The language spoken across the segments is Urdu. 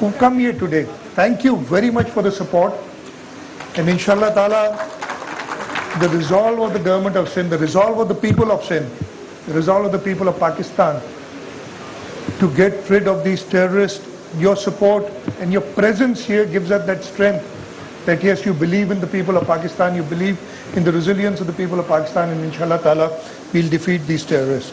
who come here today. Thank you very much for the support, and inshallah ta'ala the resolve of the government of Sindh, the resolve of the people of Sindh, the resolve of the people of Pakistan to get rid of these terrorists, your support and your presence here gives us that strength that yes, you believe in the people of Pakistan, you believe in the resilience of the people of Pakistan, and inshallah ta'ala we'll defeat these terrorists.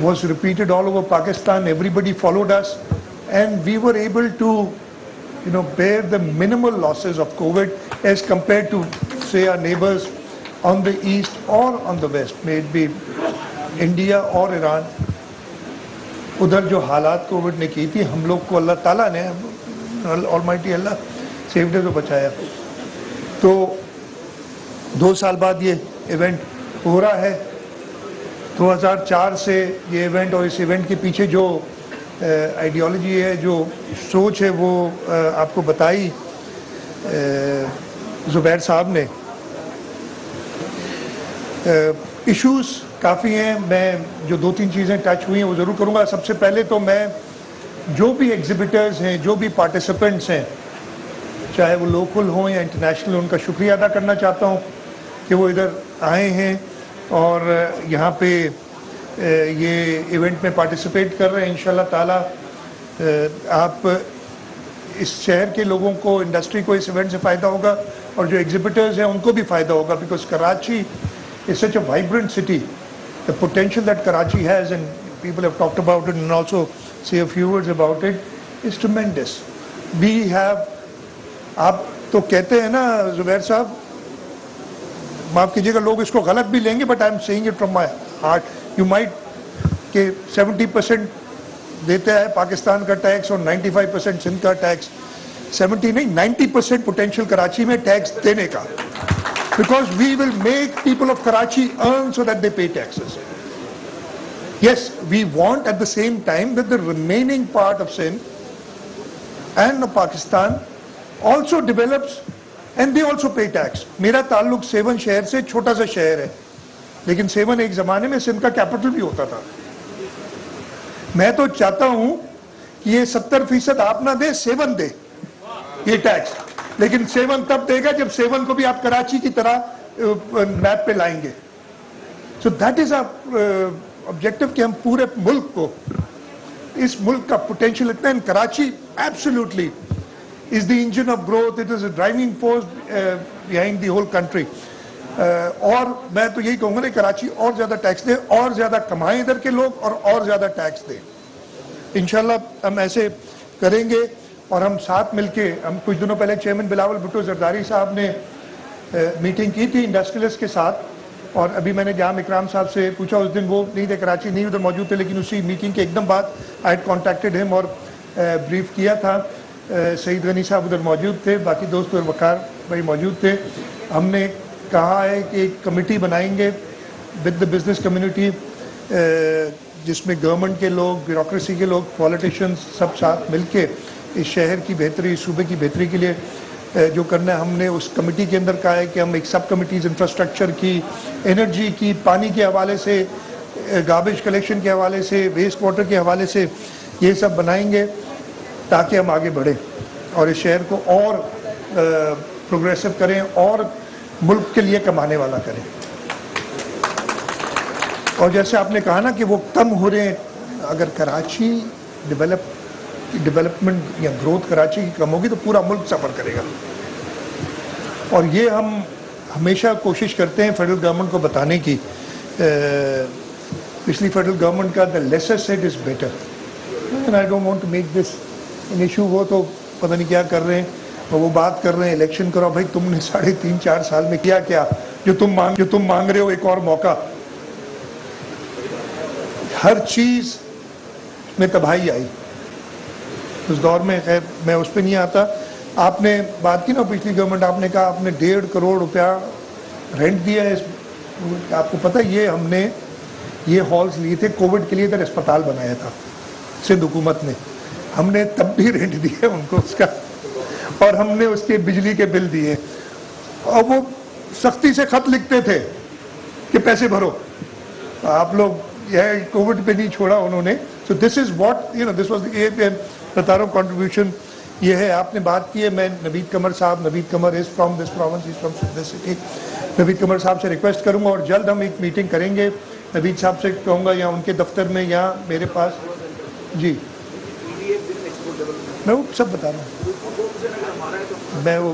was repeated all over Pakistan. Everybody followed us, and we were able to, bear the minimal losses of COVID as compared to, say, our neighbors on the east or on the west, may it be India or Iran. ادھر جو حالات کووڈ نے کی تھی ہم لوگ کو اللہ تعالیٰ نے آلمائٹی اللہ سیف ڈے تو بچایا. تو 2 سال بعد یہ ایونٹ ہو رہا ہے. 2004 سے یہ ایونٹ اور اس ایونٹ کے پیچھے جو آئیڈیالوجی ہے, جو سوچ ہے, وہ آپ کو بتائی زبیر صاحب نے. ایشوز کافی ہیں, میں جو 2-3 چیزیں ٹچ ہوئی ہیں وہ ضرور کروں گا. سب سے پہلے تو میں جو بھی ایگزیبٹرز ہیں, جو بھی پارٹیسپینٹس ہیں, چاہے وہ لوکل ہوں یا انٹرنیشنل, ان کا شکریہ ادا کرنا چاہتا ہوں کہ وہ ادھر آئے ہیں اور یہاں پہ یہ ایونٹ میں پارٹیسپیٹ کر رہے ہیں. انشاءاللہ تعالیٰ آپ اس شہر کے لوگوں کو, انڈسٹری کو اس ایونٹ سے فائدہ ہوگا اور جو ایگزیبٹرز ہیں ان کو بھی فائدہ ہوگا, because Karachi is such a vibrant city. The potential that Karachi has, and people have talked about it and also say a few words about it, is tremendous. We have, آپ تو کہتے ہیں نا زبیر صاحب, معاف کیجیے گا لوگ اس کو غلط بھی لیں گے, but I'm saying it from my heart. You might کہ 70% دیتے ہیں پاکستان کا ٹیکس اور 95% سندھ کا ٹیکس. 70 نہیں, 90% پوٹینشیل کراچی میں ٹیکس دینے کا. Because we will make people of Karachi earn so that they pay taxes. Yes, we want at the same time that the remaining part of Sindh and of Pakistan also develops and they also pay tax. میرا تعلق سیون شہر سے, چھوٹا سا شہر ہے, لیکن سیون ایک زمانے میں سندھ کا کیپٹل بھی ہوتا تھا. میں تو چاہتا ہوں کہ یہ 70% آپ نہ دے, سیون دے یہ ٹیکس, لیکن سیون تب دے گا جب سیون کو بھی آپ کراچی کی طرح میپ پہ لائیں گے. سو دیٹ از آبجیکٹو کہ ہم پورے ملک کو, اس ملک کا پوٹینشیل اتنا ہے. Karachi absolutely is the engine of growth, it is a driving force behind the whole country. اور میں تو یہی کہوں گا کہ کراچی اور زیادہ ٹیکس دے, اور زیادہ کمائیں ادھر کے لوگ, اور زیادہ ٹیکس دیں. انشاءاللہ ہم ایسے کریں گے. اور ہم ساتھ مل کے, ہم کچھ دنوں پہلے چیئرمین بلاول بھٹو زرداری صاحب نے میٹنگ کی تھی انڈسٹریلسٹ کے ساتھ, اور ابھی میں نے جام اکرام صاحب سے پوچھا, اس دن وہ نہیں تھے, کراچی نہیں ادھر موجود تھے, لیکن اسی میٹنگ کے ایک دم بعد آئی ہیڈ کانٹیکٹڈ ہم اور بریف کیا تھا. سعید غنی صاحب ادھر موجود تھے, باقی دوست اور وقار بھائی موجود تھے. ہم نے کہا ہے کہ ایک کمیٹی بنائیں گے ود دا بزنس کمیونٹی, جس میں گورنمنٹ کے لوگ, بیوروکریسی کے لوگ, پولیٹیشینس سب ساتھ مل کے اس شہر کی بہتری, صوبے کی بہتری کے لیے جو کرنا ہے. ہم نے اس کمیٹی کے اندر کہا ہے کہ ہم ایک سب کمیٹیز انفراسٹرکچر کی, انرجی کی, پانی کے حوالے سے, گاربیج کلیکشن کے حوالے سے, ویسٹ واٹر کے حوالے سے, یہ سب بنائیں گے تاکہ ہم آگے بڑھیں اور اس شہر کو اور پروگریسو کریں اور ملک کے لیے کمانے والا کریں. اور جیسے آپ نے کہا نا کہ وہ کم ہو رہے ہیں, اگر کراچی ڈیولپمنٹ یا گروتھ کراچی کی کم ہوگی تو پورا ملک سفر کرے گا. اور یہ ہم ہمیشہ کوشش کرتے ہیں فیڈرل گورنمنٹ کو بتانے کی. پچھلی فیڈرل گورنمنٹ کا the lesser said is better, and I don't want to make this an issue. وہ تو پتہ نہیں کیا کر رہے ہیں, اور وہ بات کر رہے ہیں الیکشن کرو. بھائی تم نے 3.5-4 سال میں کیا جو تم مانگ رہے ہو ایک اور موقع. ہر چیز میں تباہی آئی اس دور میں. خیر میں اس پہ نہیں آتا. آپ نے بات کی نا پچھلی گورنمنٹ, آپ نے کہا آپ نے 1.5 کروڑ روپیہ رینٹ دیا ہے. آپ کو پتہ یہ ہم نے یہ ہالز لیے تھے کووڈ کے لیے, ادھر اسپتال بنایا تھا سندھ حکومت نے, ہم نے تب بھی رینٹ دیا ان کو اس کا, اور ہم نے اس کے بجلی کے بل دیے, اور وہ سختی سے خط لکھتے تھے کہ پیسے بھرو. آپ لوگ یہ کووڈ پہ نہیں چھوڑا انہوں نے. سو دس از واٹ دس واز بتا رہا ہوں کنٹریبیوشن یہ ہے. آپ نے بات کی ہے, میں Naveed Qamar sahib, Naveed Qamar is from this province, is from this city, Naveed Qamar sahib سے ریکویسٹ کروں گا, اور جلد ہم ایک میٹنگ کریں گے. نوید صاحب سے کہوں گا یا ان کے دفتر میں یا میرے پاس. جی میں وہ سب بتا رہا ہوں. میں وہ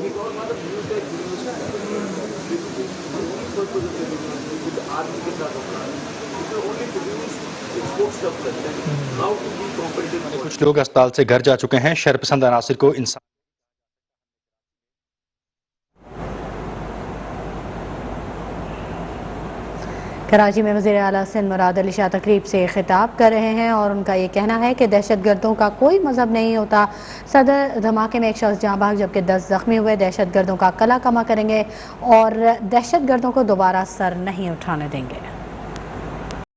کچھ لوگ اسپتال سے گھر جا چکے ہیں. شر پسند عناصر کو انسان کراچی میں وزیر اعلیٰ سندھ مراد علی شاہ تقریب سے خطاب کر رہے ہیں اور ان کا یہ کہنا ہے کہ دہشت گردوں کا کوئی مذہب نہیں ہوتا. صدر دھماکے میں ایک شخص جاں بحق جبکہ 10 زخمی ہوئے. دہشت گردوں کا قلع کما کریں گے اور دہشت گردوں کو دوبارہ سر نہیں اٹھانے دیں گے.